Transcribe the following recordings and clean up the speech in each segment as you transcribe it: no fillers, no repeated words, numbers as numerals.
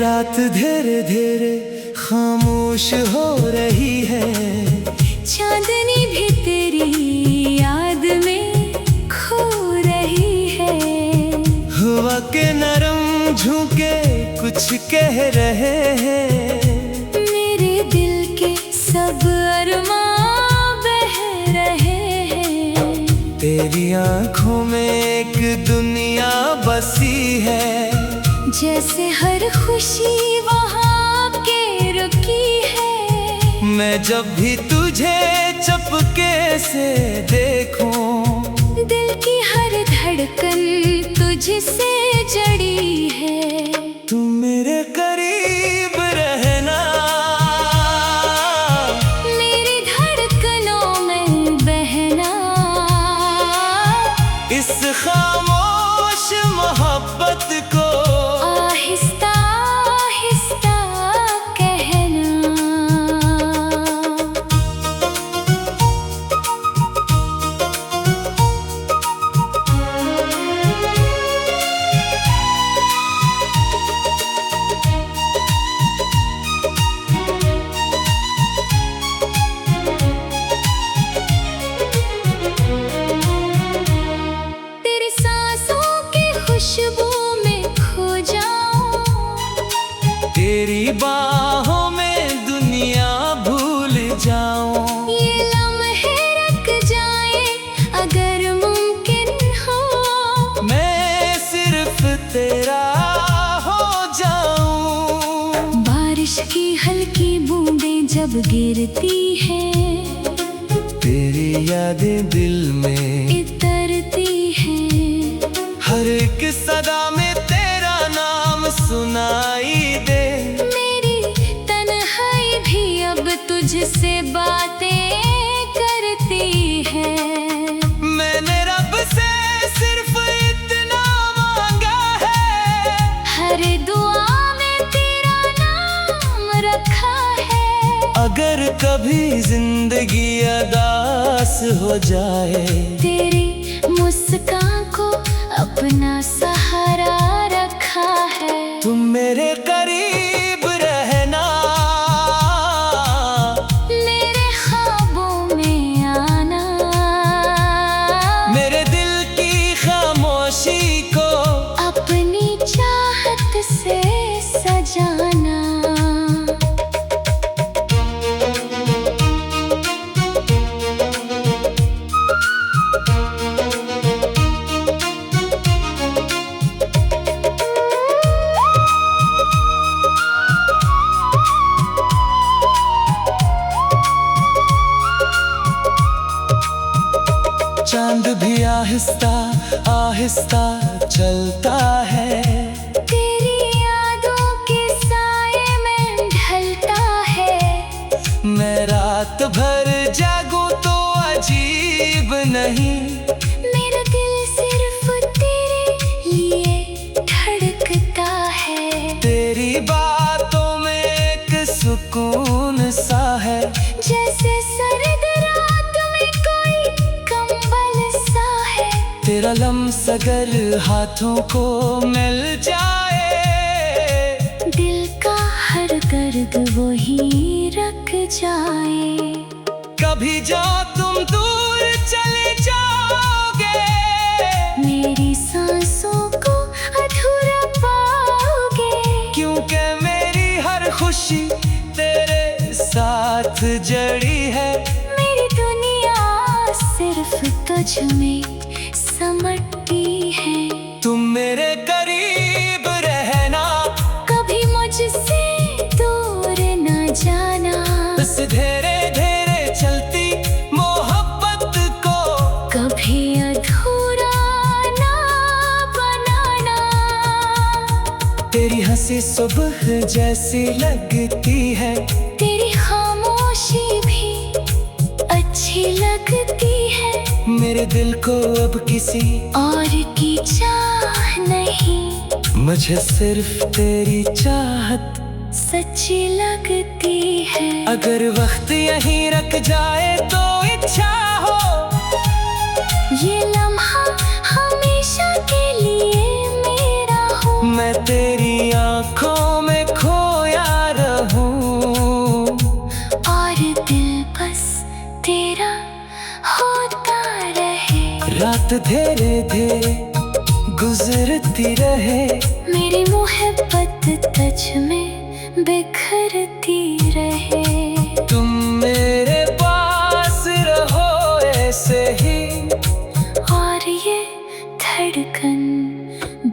रात धीरे धीरे खामोश हो रही है, चांदनी भी तेरी याद में खो रही है। हवा के नरम झोंके कुछ कह रहे हैं, मेरे दिल के सब अरमां बह रहे हैं। तेरी आंखों में एक दुनिया बसी है, जैसे हर खुशी वहाँ के रुकी है। मैं जब भी तुझे चपके से देखूं, दिल की हर धड़कन तुझसे जड़ी है। तू मेरे करीब रहना, मेरी धड़कनों में बहना, इस खामोश मोहब्बत को आहिस्ता आहिस्ता कहना। तेरी सांसों की खुशबू में खो जाऊं, तेरी बाहों में दुनिया भूल जाऊं। ये लम्हे रुक जाए अगर मुमकिन हो। मैं सिर्फ तेरा हो जाऊं। बारिश की हल्की बूंदें जब गिरती हैं, तेरी यादें दिल में इतरती हैं। हर एक सदा में तेरा नाम सुनाई दे। मेरी तन्हाई भी अब तुझसे बातें करती है। मैंने रब से सिर्फ इतना मांगा है, हर दुआ में तेरा नाम रखा है। अगर कभी जिंदगी अदास हो जाए, तेरी मुस्कान को अपना सहारा रखा है। तुम मेरे करीब रहना, मेरे ख्वाबों में आना, मेरे दिल की खामोशी को अपनी चाहत से सजाना। चांद भी आहिस्ता आहिस्ता चलता है, तेरी यादों के साए में ढलता है। मैं रात भर जागूं तो अजीब नहीं, मेरा दिल सिर्फ तेरे लिए धड़कता है। तेरी बातों में एक सुकून सा है, जैसे सर्द रात में कोई कंबल सा है। तेरा लम्स अगर हाथों को मिल जाए, दिल का हर दर्द वही रख जाए। कभी जो तुम दूर चले जाओगे, मेरी सांसों को अधूरा पाओगे। क्योंकि मेरी हर खुशी तेरे साथ जड़ी है। मेरी दुनिया सिर्फ तुझ में समटती है। तुम मेरे करीब रहना, कभी मुझसे दूर न जाना। बस धीरे धीरे चलती मोहब्बत को कभी अधूरा ना बनाना। तेरी हंसी सुबह जैसी लगती है, तेरी खामोशी भी अच्छी लगती है। मेरे दिल को अब किसी और की चाह नहीं, मुझे सिर्फ तेरी चाहत सच्ची लगती है। अगर वक्त यहीं रख जाए तो इच्छा हो, ये लम्हा हमेशा के लिए मेरा हो। मैं तेरी आंखों में रात धीरे धीरे गुजरती रहे, मेरी मोहब्बत तुझ में बिखरती रहे। तुम मेरे पास रहो ऐसे ही, और ये धड़कन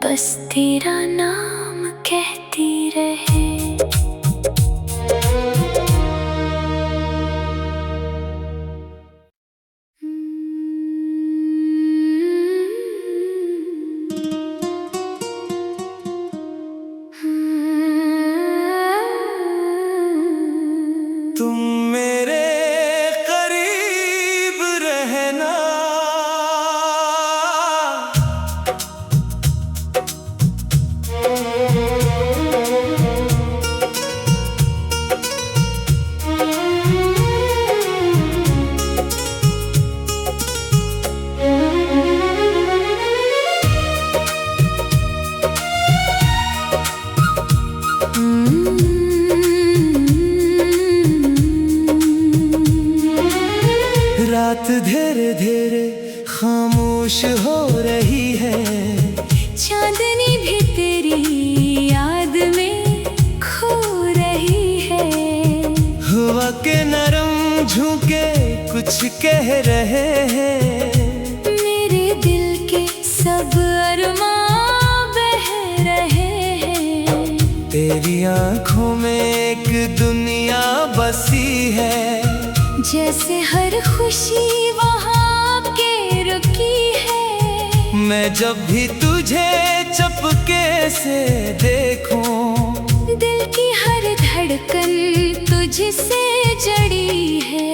बस तेरा नाम कहती रहे। तुम मेरे करीब रहना, रात धीरे धीरे खामोश हो रही है, चांदनी भी तेरी याद में खो रही है। हवा के नरम झोंके कुछ कह रहे हैं, मेरे दिल के सब अरमां बह रहे हैं। तेरी आंखों में एक दुनिया बसी है, जैसे हर खुशी वहाँ के रुकी है। मैं जब भी तुझे चपके से देखूं, दिल की हर धड़कन तुझसे जड़ी है।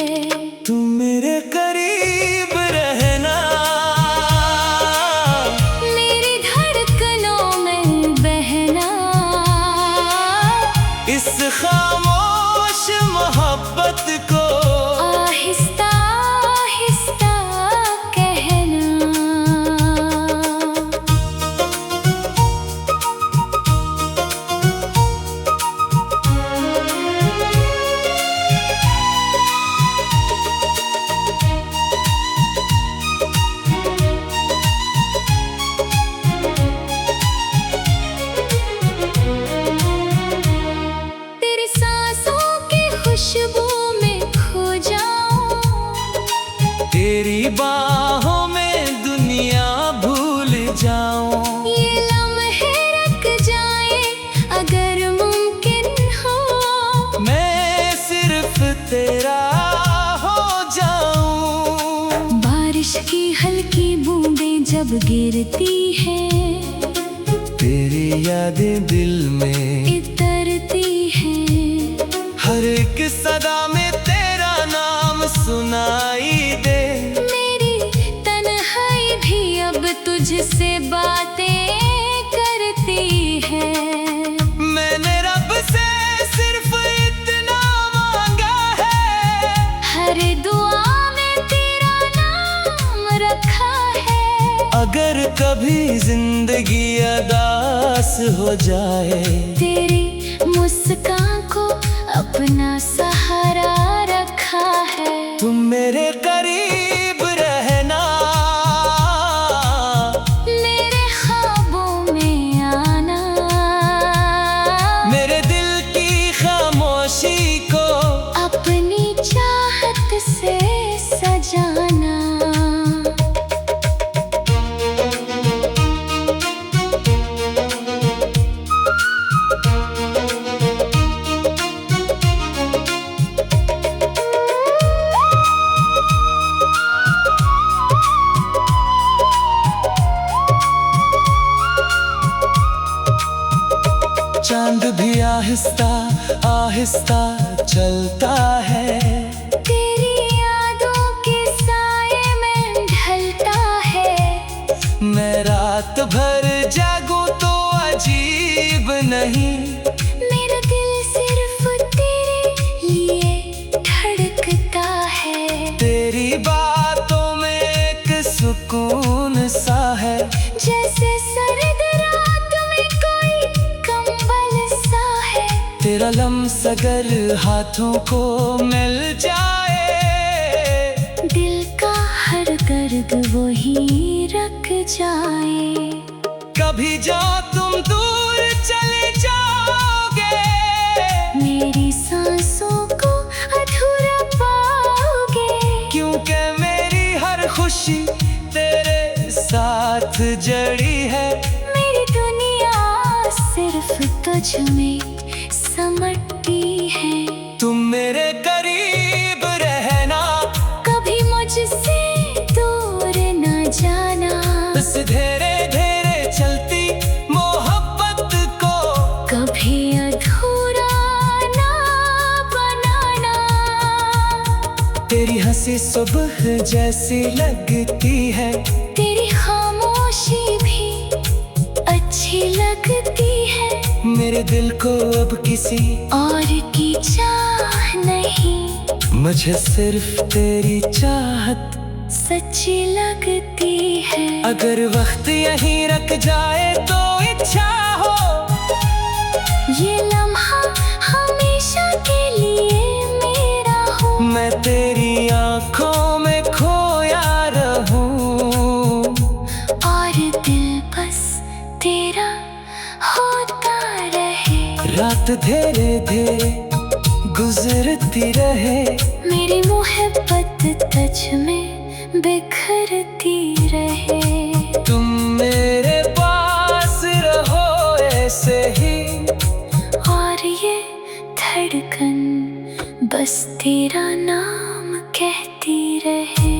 तुम मेरे करीब रहना, मेरी धड़कनों में बहना, इस खामोश मोहब्बत को आहिस्ता आहिस्ता कहना। तेरी सांसों की खुशबू में खो जाऊं, तेरी बाहों में दुनिया भूल जाऊं। ये लम्हे रुक जाए अगर मुमकिन हो, मैं सिर्फ तेरा हो जाऊं। बारिश की हल्की बूंदें जब गिरती हैं, तेरी यादें दिल में इतरती हैं। हर एक सदा में तेरा नाम सुनाई दे, मेरी तन्हाई भी अब तुझसे बातें करती है। मैंने रब से सिर्फ इतना मांगा है, हर दुआ में तेरा नाम रखा है। अगर कभी जिंदगी अदास हो जाए, तेरी मुस्कान को अपना सहारा रखा है। तुम मेरे करीब रहना, मेरे ख्वाबों में आना, मेरे दिल की खामोशी को अपनी चाहत से सजाना। चांद भी आहिस्ता आहिस्ता चलता है, तेरी यादों के साए में ढलता है। मैं रात भर जागूं तो अजीब नहीं, मेरा दिल सिर्फ तेरे लिए धड़कता है। तेरी बातों में एक सुकून सा है, जैसे सर्द रात में कोई कंबल सा है। तेरा लम्स अगर हाथों को मिल जाए, दिल का हर दर्द वही रख जाए। कभी जो तुम दूर चले जाओगे, मेरी सांसों को अधूरा पाओगे। क्योंकि मेरी हर खुशी तेरे साथ जड़ी है। मेरी दुनिया सिर्फ तुझ में समटती है। तुम मेरे करीब रहना, कभी मुझसे दूर न जाना। बस धीरे धीरे चलती मोहब्बत को कभी अधूरा ना बनाना। तेरी हंसी सुबह जैसी लगती है, तेरी खामोशी भी अच्छी लगती है। मेरे दिल को अब किसी और की चाह नहीं, मुझे सिर्फ तेरी चाहत सच्ची लगती है। अगर वक्त यहीं रख जाए तो इच्छा हो, ये लम्हा हमेशा के लिए मेरा हो। मैं तेरी आंखों में खोया रहूं, और दिल बस तेरा होता रहे। रात धीरे धीरे गुजरती रहे, मेरी मोहब्बत तुझ में बिखरती रहे। तुम मेरे पास रहो ऐसे ही, और ये धड़कन बस तेरा नाम कहती रहे।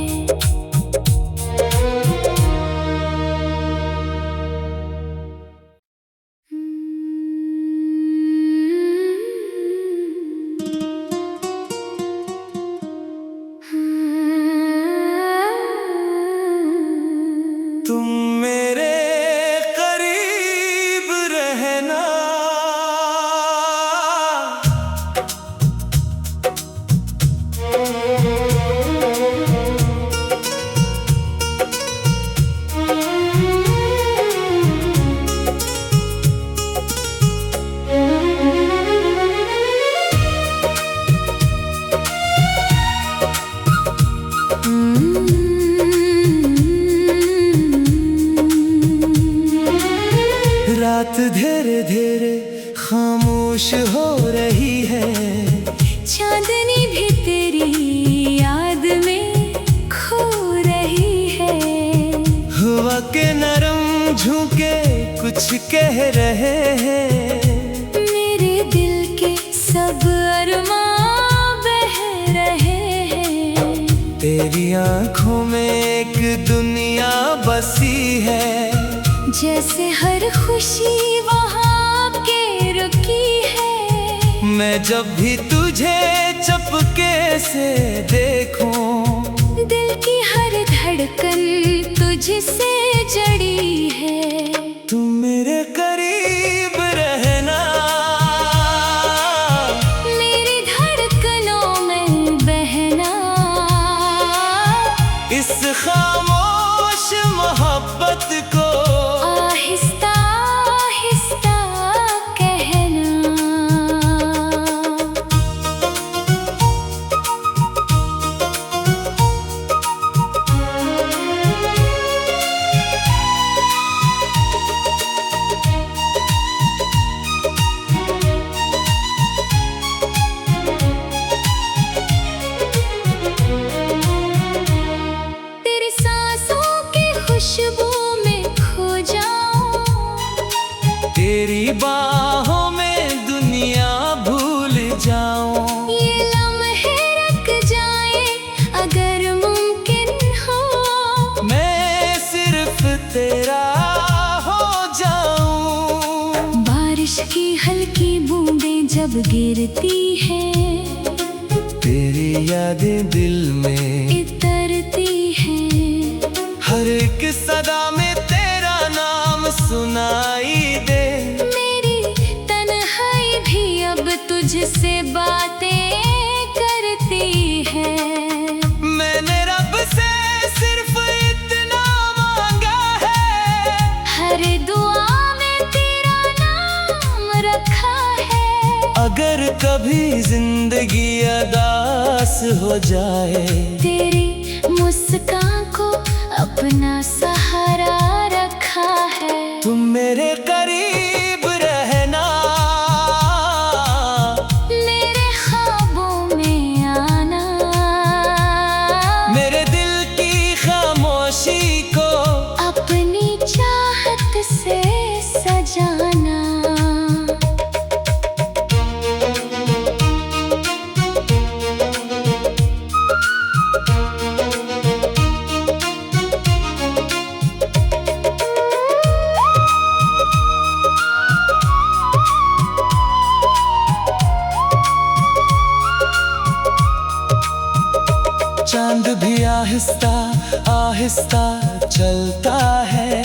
तुम मेरे करीब रहना, रात धीरे धीरे खामोश हो रही है। चांदनी भी तेरी याद में खो रही है। हवा के नरम झोंके कुछ कह रहे हैं, मेरे दिल के सब अरमां बह रहे हैं। तेरी आंखों में एक दुनिया बसी है, जैसे हर खुशी वहाँ के रुकी है। मैं जब भी तुझे चपके से देखूं, दिल की हर धड़कन तुझसे जड़ी है। तुम मेरे करीब रहना, मेरी धड़कनों में बहना। इस खामोश मोहब्बत को आहिस्ता आहिस्ता कहना। तेरी सांसों की खुशबू में खो जाऊं, तेरी बाहों में दुनिया भूल जाऊं। ये लम्हे रख जाए अगर मुमकिन हो। मैं सिर्फ तेरा हो जाऊं। बारिश की हल्की बूंदें जब गिरती है, तेरी यादें दिल में इतरती है। हर एक सदा में तेरा नाम सुनाई दे। मेरी तन्हाई भी अब तुझसे बातें करती है। मैंने रब से सिर्फ इतना मांगा है, हर दुआ में तेरा नाम रखा है। अगर कभी जिंदगी अदास हो जाए, तेरी मुस्कान को अपना सहारा रखा है। तुम मेरे करीब रहना, मेरे ख्वाबों में आना, मेरे दिल की खामोशी को अपनी चाहत से सजाना। चांद भी आहिस्ता आहिस्ता चलता है,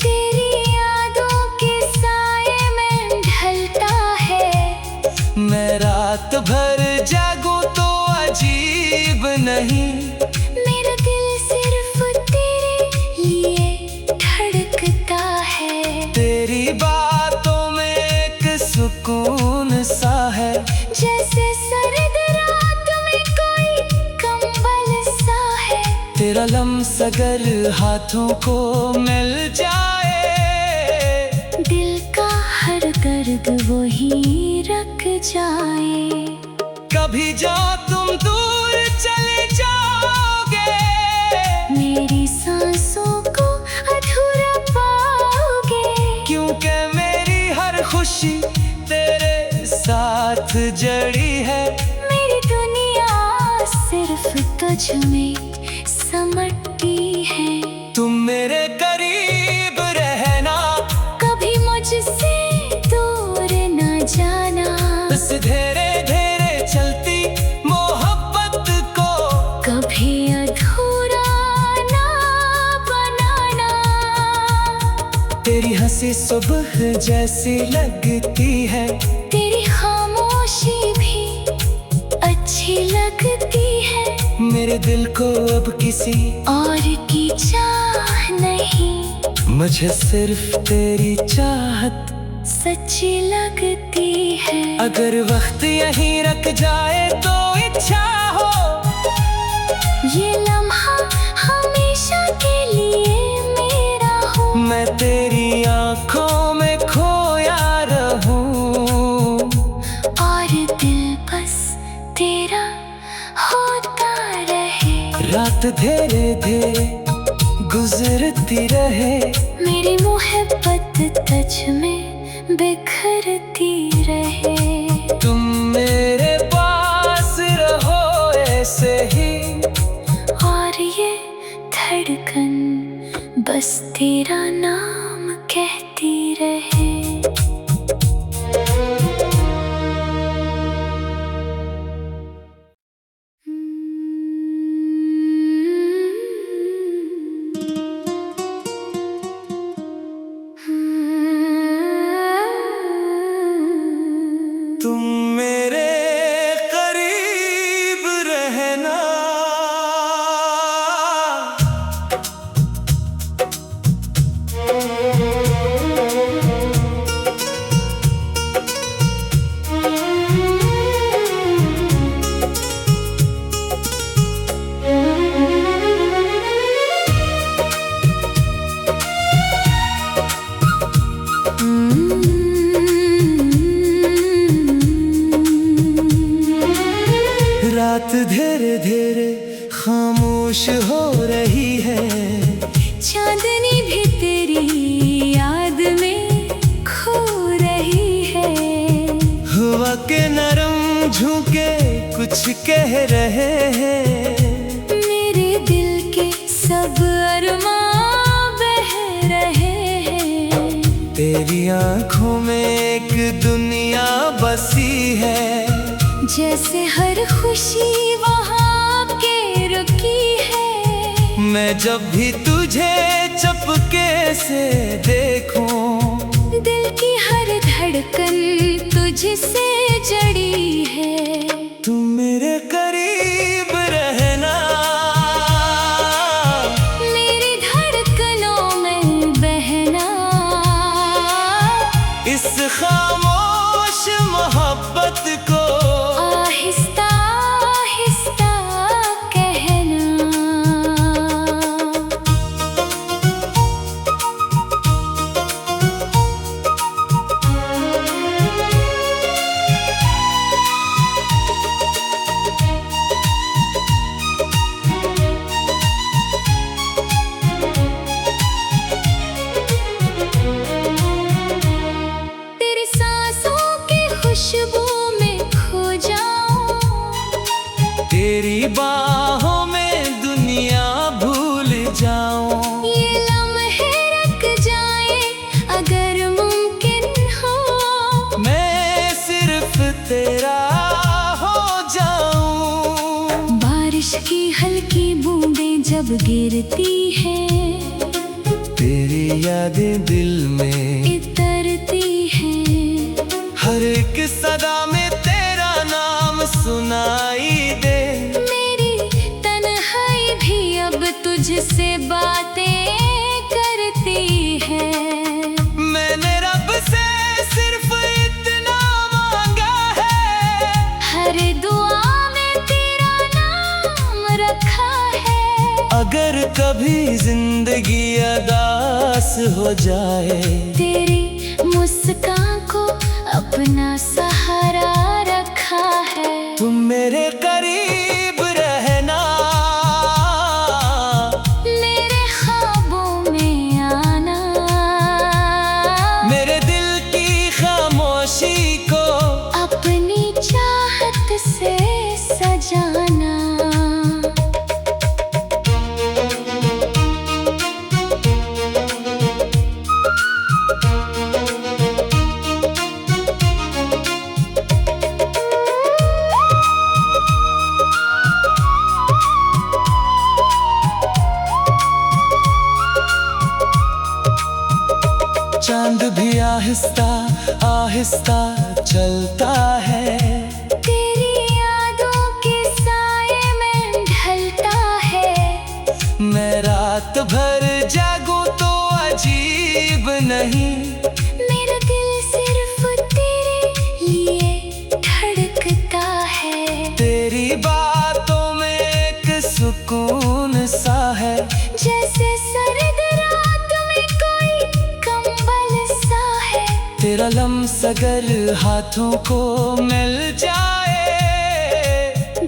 तेरी यादों के साए में ढलता है। मैं रात भर जागूं तो अजीब नहीं, मेरा दिल सिर्फ तेरे लिए धड़कता है। तेरी बातों में एक सुकून सा है, जैसे सर्द रात में कोई कंबल सा है। तेरा लम्स अगर हाथों को मिल जाए, दिल का हर दर्द वही रख जाए। कभी जाओ तुम दूर चले जाओगे, मेरी सांसों को अधूरा पाओगे। क्योंकि मेरी हर खुशी तेरे साथ जड़ी है। मेरी दुनिया सिर्फ तुझ में समटती है। तुम मेरे करीब रहना, कभी मुझसे दूर न जाना। बस धीरे धीरे चलती मोहब्बत को कभी अधूरा ना बनाना। तेरी हंसी सुबह जैसी लगती है, तेरी खामोशी भी अच्छी लगती है। मेरे दिल को अब किसी और की चाह नहीं, मुझे सिर्फ तेरी चाहत सच्ची लगती है। अगर वक्त यहीं रख जाए तो इच्छा हो, ये लम्हा हमेशा के लिए मेरा हो। मैं तेरी आंखों में खोया रहूं, और दिल बस तेरा होता रहे। रात धीरे धीरे गुजरती रहे, मेरी मोहब्बत तुझ में बिखरती रहे। तुम मेरे पास रहो ऐसे ही, और ये धड़कन बस तेरा नाम कहती रहे। तुम मेरे करीब रहना, रात धीरे धीरे खामोश हो रही है। चांदनी भी तेरी याद में खो रही है। हवा के नरम झोंके कुछ कह रहे हैं, मेरे दिल के सब अरमां बह रहे हैं। तेरी आंखों में एक दुनिया बसी है, जैसे हर खुशी वहाँ के रुकी है। मैं जब भी तुझे चपके से देखूं, दिल की हर धड़कन तुझसे जड़ी है। तुम मेरे करीब रहना, मेरी धड़कनों में बहना। इस खामोश मोहब्बत को आहिस्ता आहिस्ता कहना। बाहों में दुनिया भूल जाऊं। ये लम्हे रुक जाए अगर मुमकिन हो, मैं सिर्फ तेरा हो जाऊं। बारिश की हल्की बूंदें जब गिरती है, तेरी यादें दिल में इतरती है। हर एक सदा में तेरा नाम सुनाई दे। मेरी तन्हाई भी अब तुझसे बातें करती है। मैंने रब से सिर्फ इतना मांगा है, हर दुआ में तेरा नाम रखा है। अगर कभी जिंदगी अदास हो जाए, तेरी मुस्कान को अपना सहारा रखा है। तुम मेरे करीब रहना, मेरे ख्वाबों में आना, मेरे दिल की खामोशी को अपनी चाहत से सजाना। चांद भी आहिस्ता आहिस्ता चलता है, तेरी यादों के साए में ढलता है। मैं रात भर जागूं तो अजीब नहीं, मेरा दिल सिर्फ तेरे लिए धड़कता है। तेरी बातों में एक सुकून सा है, जैसे सर्द रात में कोई कंबल सा है। तेरा लम्स अगर हाथों को मिल जाए,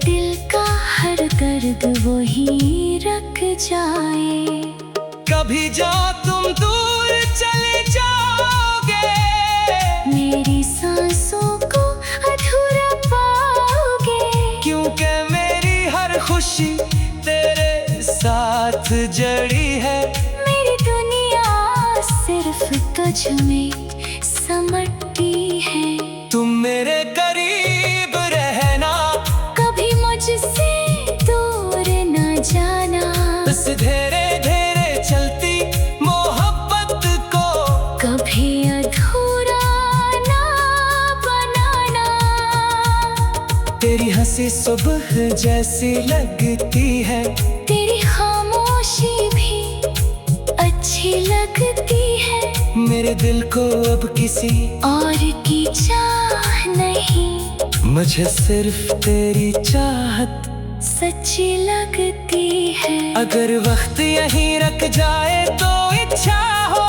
दिल का हर दर्द वही रख जाए। कभी जो तुम दूर चले जाओगे, मेरी सांसों को अधूरा पाओगे। क्योंकि मेरी हर खुशी तेरे साथ जड़ी है। मेरी दुनिया सिर्फ तुझ में समटती है। तुम मेरे करीब रहना, कभी मुझसे दूर न जाना। बस धीरे धीरे चलती मोहब्बत को कभी अधूरा ना बनाना। तेरी हंसी सुबह जैसी लगती है, तेरी खामोशी भी अच्छी लगती है। मेरे दिल को अब किसी और की चाह नहीं, मुझे सिर्फ तेरी चाहत सच्ची लगती है। अगर वक्त यहीं रख जाए तो इच्छा हो,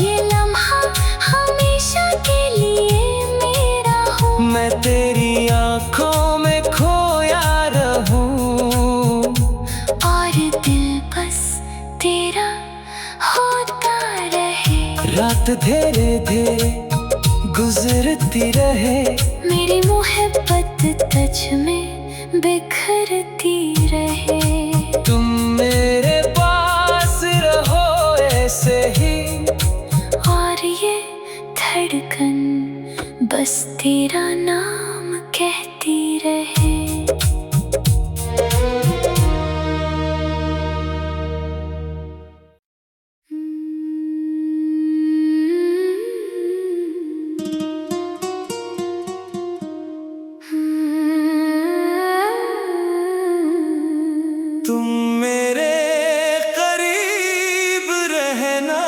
ये लम्हा हमेशा के लिए मेरा हो। मैं तेरी आंखों में खोया रहूं, और दिल बस तेरा होता रहे। रात धीरे धीरे गुजरती रहे, मेरी मोहब्बत तुझ में बिखरती रहे। तुम मेरे पास रहो ऐसे ही, और ये धड़कन बस तेरा नाम कहती रहे। तुम मेरे करीब रहना,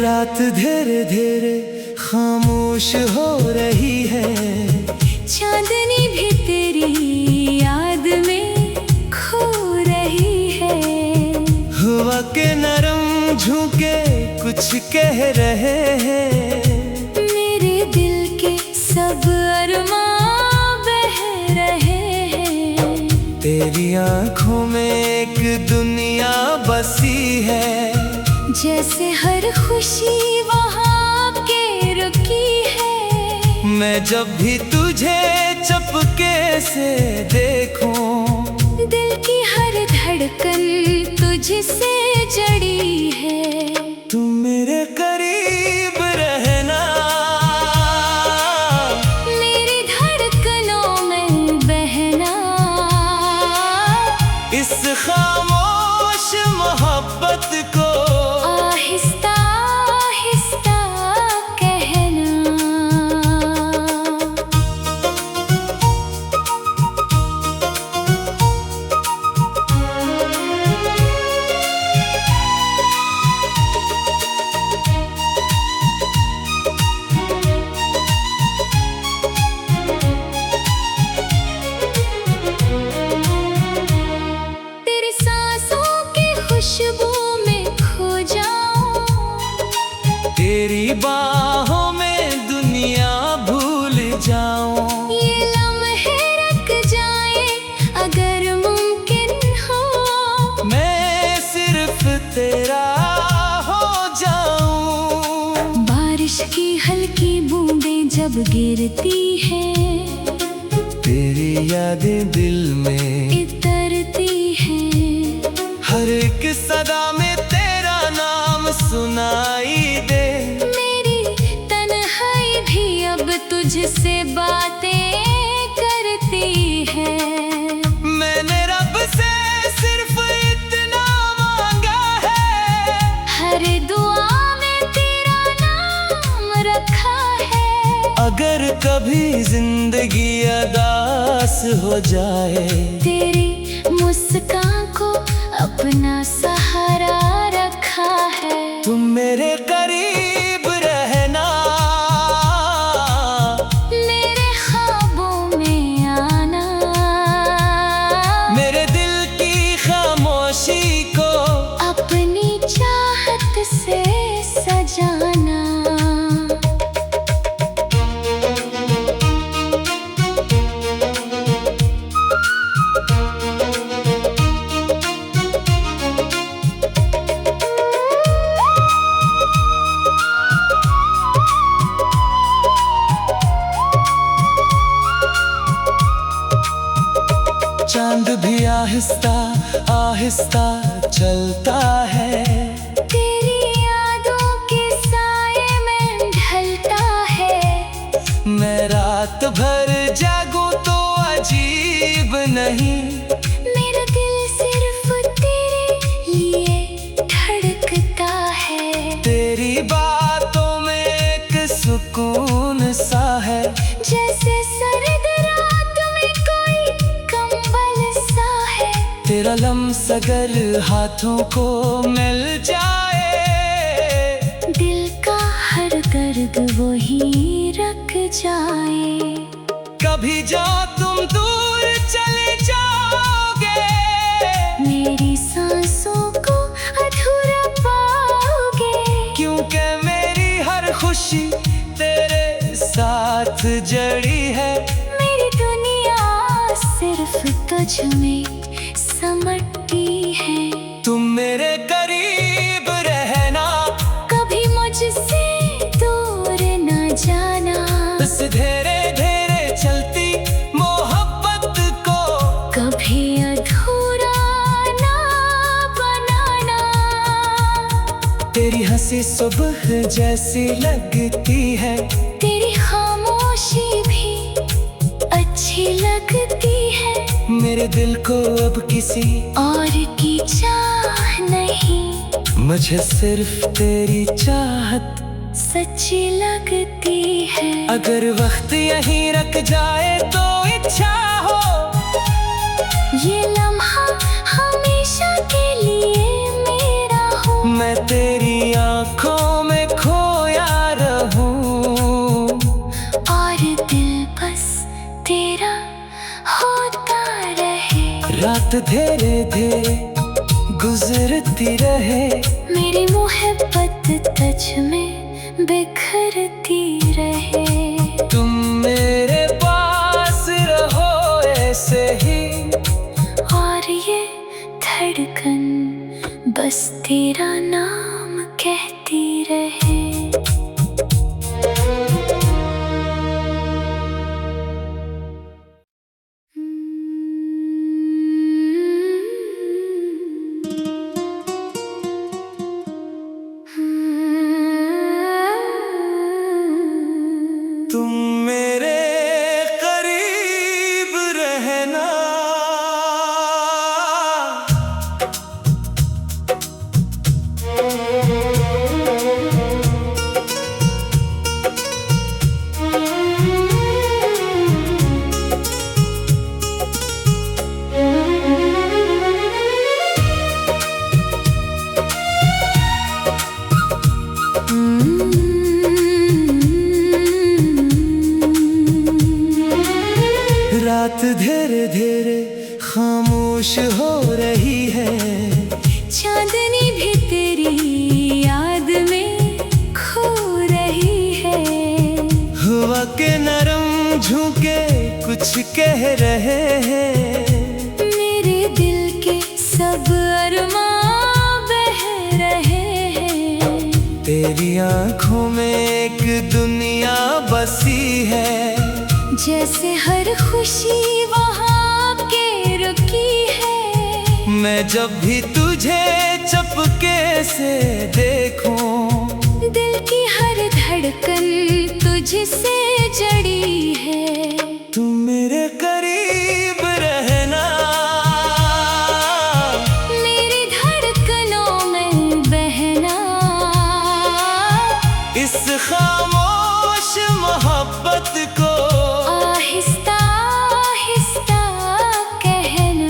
रात धीरे धीरे खामोश हो रही है, चांदनी भी तेरी याद में खो रही कुछ कह रहे हैं। मेरे दिल के सब अरमां बह रहे हैं। तेरी आंखों में एक दुनिया बसी है, जैसे हर खुशी वहाँ के रुकी है। मैं जब भी तुझे चपके से देखूं, दिल की हर धड़कन तुझसे जड़ी है। तू मेरे करीब रहना, मेरी धड़कनों में बहना। इस खामोश मोहब्बत को आहिस्ता आहिस्ता कहना। तेरी सांसों की खुशबू में खो जाऊं, तेरी बाहों में दुनिया भूल जाऊं। ये लम्हे रुक जाए अगर मुमकिन हो। मैं सिर्फ तेरा हो जाऊं। बारिश की हल्की बूंदें जब गिरती हैं, तेरी यादें दिल में इतरती हैं। हर एक सदा में तेरा नाम सुनाई दे। मेरी तन्हाई भी अब तुझसे बातें करती है। मैंने रब से सिर्फ इतना मांगा है, हर दुआ में तेरा नाम रखा है। अगर कभी जिंदगी अदास हो जाए, तेरी मुस्कान को अपना सहारा रखा है। तुम मेरे करीब रहना, मेरे ख्वाबों में आना। मेरे दिल की खामोशी को अपनी चाहत से सजाना। चांद भी आहिस्ता आहिस्ता चलता है। तेरी यादों के साए में ढलता है। मैं रात भर जागूं तो अजीब नहीं, मेरा दिल सिर्फ तेरे लिए धड़कता है। तेरी बातों में एक सुकून सा है, जैसे सर्द रात में कोई कंबल सा है। तेरा लम्स अगर हाथों को मिल जाए, दिल का हर दर्द वही रख जाए। कभी जो तुम दूर चले जाओगे, मेरी सांसों को अधूरा पाओगे। क्योंकि मेरी हर खुशी तेरे साथ जड़ी है। मेरी दुनिया सिर्फ तुझ में समटती है। तुम मेरे करीब रहना, कभी मुझसे दूर न जाना। बस धीरे धीरे चलती मोहब्बत को कभी अधूरा ना बनाना। तेरी हंसी सुबह जैसी लगती है, तेरी खामोशी भी अच्छी लगती है। मेरे दिल को अब किसी और की चाह नहीं, मुझे सिर्फ तेरी चाहत सच्ची लगती है। अगर वक्त यहीं रख जाए तो इच्छा हो, ये लम्हा हमेशा के लिए मेरा हो। मैं तेरी आंखों में खोया रहूं, और दिल बस तेरा होता रहे। रात धीरे धीरे गुजरती रहे। मेरी मोहब्बत तुझ में बिखरती रहे। तुम मेरे पास रहो ऐसे ही, और ये धड़कन बस तेरा नाम कहती रहे। तुम मेरे करीब रहना, रात धीरे धीरे खामोश हो रही है। चांदनी भी तेरी याद में खो रही है। हवा के नरम झोंके कुछ कह रहे हैं। मेरे दिल के सब अरमां बह रहे हैं। तेरी आंखों में एक दुनिया बसी है। जैसे हर खुशी वहाँ के रुकी है। मैं जब भी तुझे चपके से देखूं, दिल की हर धड़कन तुझसे जड़ी है। तुम मेरे करीब रहना, मेरी धड़कनों में बहना। इस खामोश मोहब्बत को आहिस्ता आहिस्ता कहना।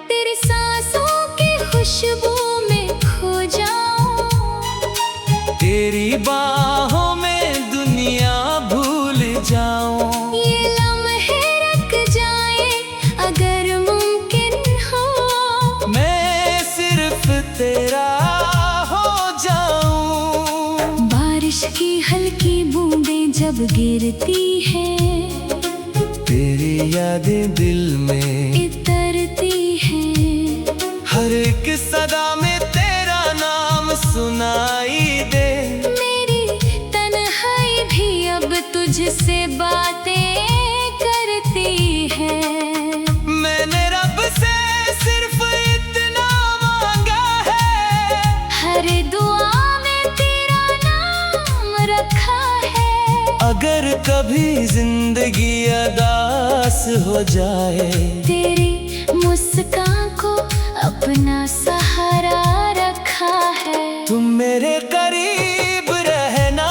तेरी सांसों की खुशबू में खो जाऊं। तेरी बाहों में दुनिया भूल जाऊं। ये लम्हे रुक जाए अगर मुमकिन हो। मैं सिर्फ तेरा हो जाऊं। बारिश की हल्की बूंदें जब गिरती हैं, तेरी यादें दिल में इतरती हैं। हर एक सदा में तेरा नाम सुनाई दे। मेरी तन्हाई भी अब तुझसे बातें करती है। मैंने रब से सिर्फ इतना मांगा है। हर दुआ में तेरा नाम रखा है। अगर कभी जिंदगी अदास हो जाए, तेरी मुस्कान को अपना सहारा रखा है। तुम मेरे करीब रहना,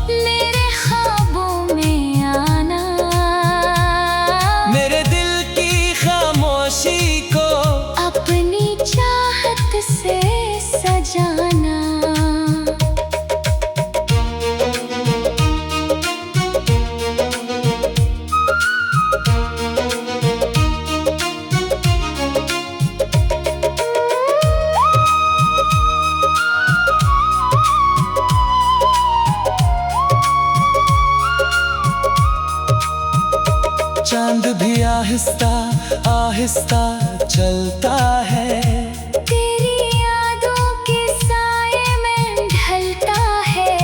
मेरे ख्वाबों में आना। मेरे दिल की खामोशी को अपनी चाहत से सजाना। चांद भी आहिस्ता आहिस्ता चलता है। तेरी यादों के साए में ढलता है।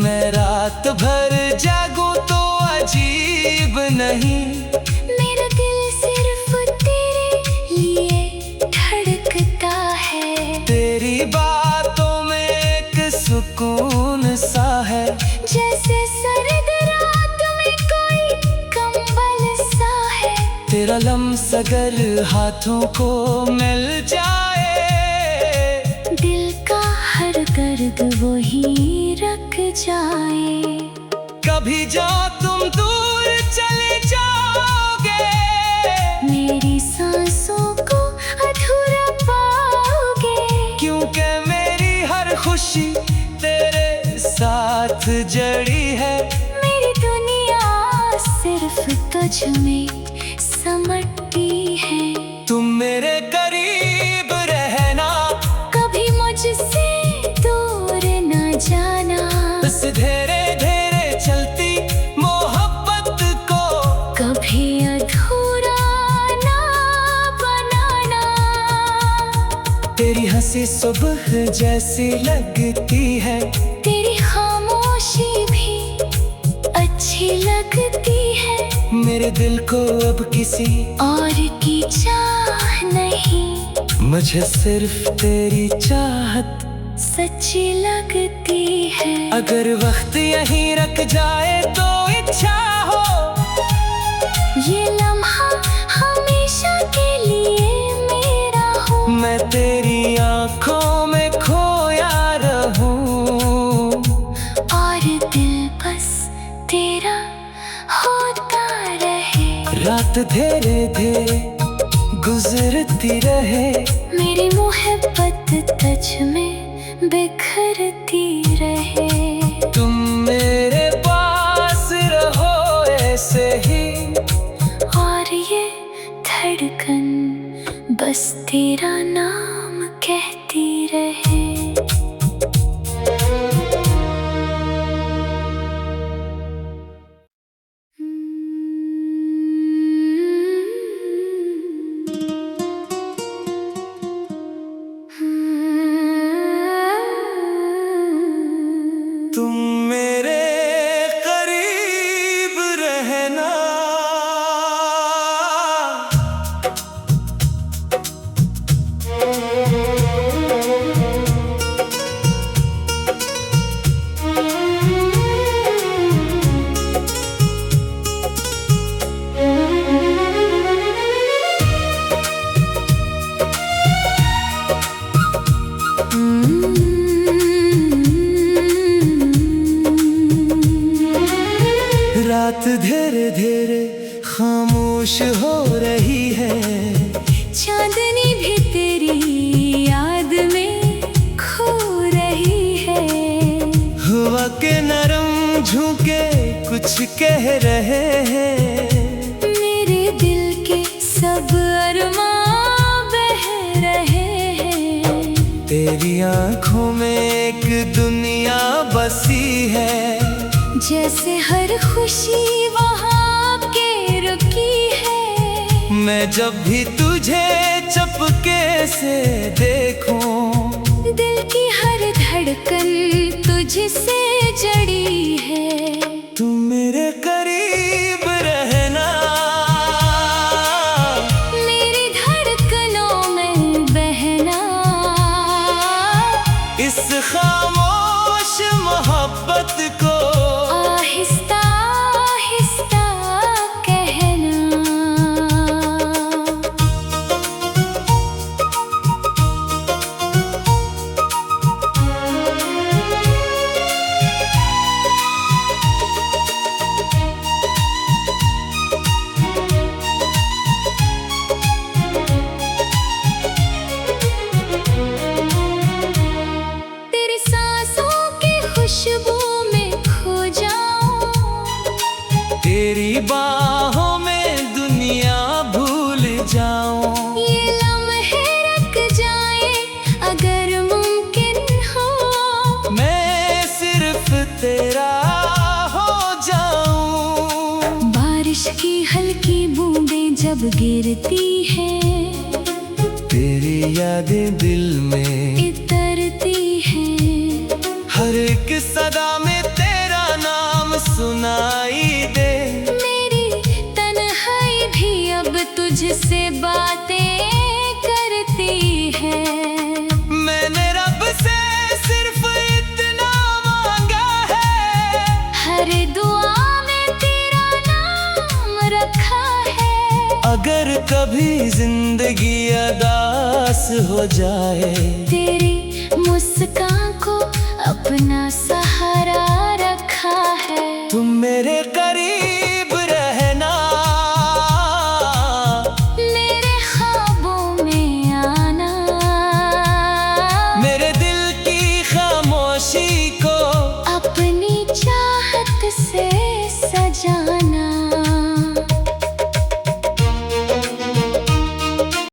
मैं रात भर जागूं तो अजीब नहीं। मेरा दिल सिर्फ तेरे लिए धड़कता है। तेरी बातों में एक सुकून सा है। जैसे सर्द रात में कोई कंबल सा है। तेरा लम्स अगर हाथों को मिल जाए, दिल का हर दर्द वही रख जाए। कभी जाओ तुम दूर चले जाओगे, मेरी सांसों को अधूरा पाओगे। क्योंकि मेरी हर खुशी तेरे साथ जड़ी है। मेरी दुनिया सिर्फ तुझ में समटती है। तुम मेरे करीब रहना, कभी मुझसे दूर न जाना। बस धीरे धीरे चलती मोहब्बत को कभी अधूरा ना बनाना। तेरी हंसी सुबह जैसी लगती है, तेरी खामोशी भी अच्छी लगती है। मेरे दिल को अब किसी और की चाह नहीं, मुझे सिर्फ तेरी चाहत सच्ची लगती है। अगर वक्त यहीं रख जाए तो इच्छा हो, ये लम्हा हमेशा के लिए मेरा हो। मैं तेरी आंखों में खोया रहूं, और दिल बस तेरा होता रहे। रात धीरे धीरे गुजरती रहे, मेरी मोहब्बत तुझ में बिखरती रहे। तुम मेरे पास रहो ऐसे ही, और ये धड़कन बस तेरा नाम कहती रहे। तुम मेरे करीब रहना, रात धीरे धीरे खामोश हो रही है। चांदनी भी तेरी याद में खो रही है। हवा के नरम झोंके कुछ कह रहे हैं, मेरे दिल के सब अरमां बह रहे हैं। तेरी आंखों में एक दुनिया बसी है, जैसे हर खुशी वहाँ के रुकी है। मैं जब भी तुझे चपके से देखूं, दिल की हर धड़कन तुझसे जड़ी है। तुम मेरे करीब रहना, मेरी धड़कनों में बहना। इस खामोश मोहब्बत को आहिस्ता आहिस्ता कहना। तेरी सांसों की खुशबू में खो जाऊं, तेरी बाहों में दुनिया भूल जाऊं। ये लम्हे रुक जाए अगर मुमकिन हो। मैं सिर्फ तेरा हो जाऊं। बारिश की हल्की बूंदें जब गिरती हैं, तेरी यादें दिल में इतरती हैं। हर एक सदा में तेरा नाम सुनाई दे। मेरी तन्हाई भी अब तुझसे बातें करती है। मैंने रब से सिर्फ इतना मांगा है, हर दुआ में तेरा नाम रखा है। अगर कभी जिंदगी अदास हो जाए, तेरी मुस्कान को अपना सहारा रखा है। तुम मेरे करीब